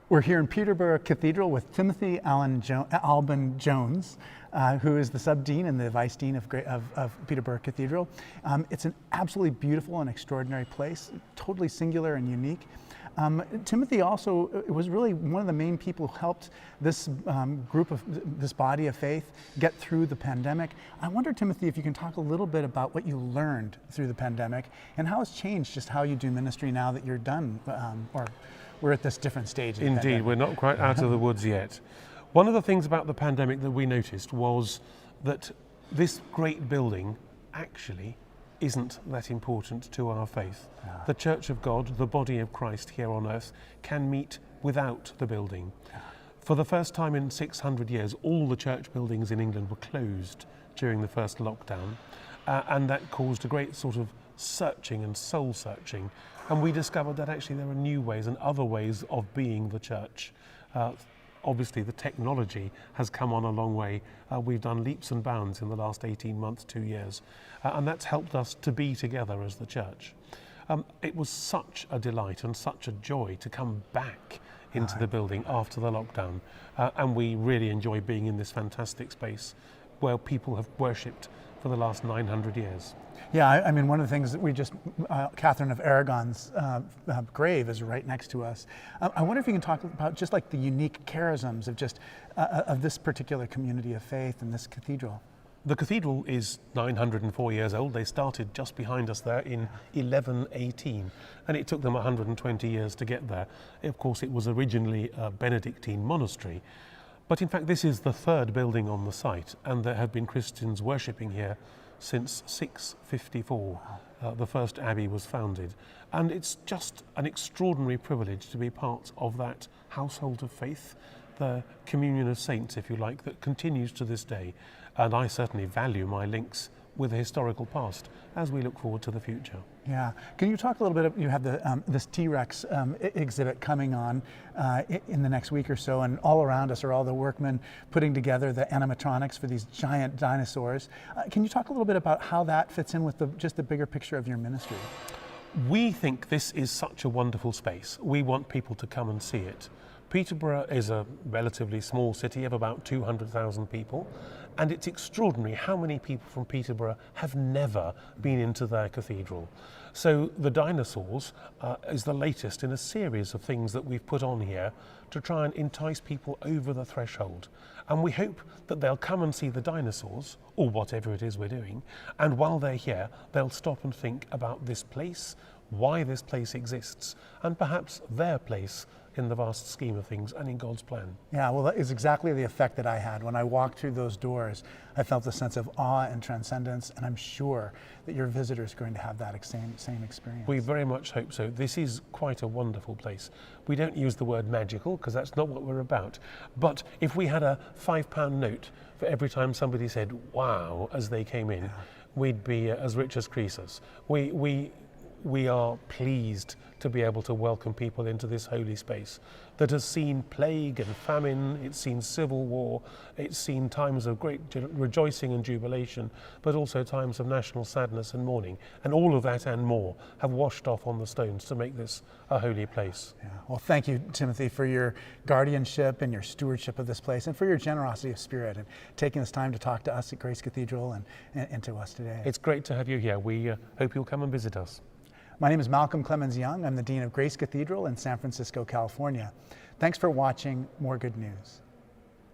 We're here in Peterborough Cathedral with Timothy Alban Jones, who is the sub-dean and the vice dean of Peterborough Cathedral. It's an absolutely beautiful and extraordinary place, totally singular and unique. Timothy also was really one of the main people who helped this this body of faith get through the pandemic. I wonder, Timothy, if you can talk a little bit about what you learned through the pandemic and how it's changed just how you do ministry now that you're done, or we're at this different stage. Indeed, we're not quite out of the woods yet. One of the things about the pandemic that we noticed was that this great building actually isn't that important to our faith. Yeah. The Church of God, the body of Christ here on earth, can meet without the building. Yeah. For the first time in 600 years, all the church buildings in England were closed during the first lockdown, and that caused a great sort of searching and soul searching, and we discovered that actually there are new ways and other ways of being the church. Obviously the technology has come on a long way. We've done leaps and bounds in the last 18 months, 2 years, and that's helped us to be together as the church. It was such a delight and such a joy to come back into the building after the lockdown, and we really enjoy being in this fantastic space where people have worshipped for the last 900 years. Yeah, I mean, one of the things that we just, Katherine of Aragon's grave is right next to us. I wonder if you can talk about just like the unique charisms of just of this particular community of faith and this cathedral. The cathedral is 904 years old. They started just behind us there in 1118, and it took them 120 years to get there. Of course, it was originally a Benedictine monastery, but in fact this is the third building on the site, and there have been Christians worshipping here since 654. The first abbey was founded, and it's just an extraordinary privilege to be part of that household of faith, the communion of saints, if you like, that continues to this day. And I certainly value my links with the historical past as we look forward to the future. Yeah. Can you talk a little bit, you have this T-Rex exhibit coming on in the next week or so, and all around us are all the workmen putting together the animatronics for these giant dinosaurs. Can you talk a little bit about how that fits in with just the bigger picture of your ministry? We think this is such a wonderful space. We want people to come and see it. Peterborough is a relatively small city of about 200,000 people, and it's extraordinary how many people from Peterborough have never been into their cathedral. So the Dinosaurs is the latest in a series of things that we've put on here to try and entice people over the threshold. And we hope that they'll come and see the dinosaurs, or whatever it is we're doing, and while they're here, they'll stop and think about this place, why this place exists, and perhaps their place in the vast scheme of things and in God's plan. Yeah, well, that is exactly the effect that I had. When I walked through those doors, I felt a sense of awe and transcendence, and I'm sure that your visitors are going to have that same experience. We very much hope so. This is quite a wonderful place. We don't use the word magical because that's not what we're about. But if we had a £5 note for every time somebody said, wow, as they came in, we'd be as rich as Croesus. We are pleased to be able to welcome people into this holy space that has seen plague and famine, it's seen civil war, it's seen times of great rejoicing and jubilation, but also times of national sadness and mourning. And all of that and more have washed off on the stones to make this a holy place. Yeah. Well, thank you, Timothy, for your guardianship and your stewardship of this place, and for your generosity of spirit and taking this time to talk to us at Grace Cathedral and to us today. It's great to have you here. We hope you'll come and visit us. My name is Malcolm Clemens Young. I'm the Dean of Grace Cathedral in San Francisco, California. Thanks for watching More Good News.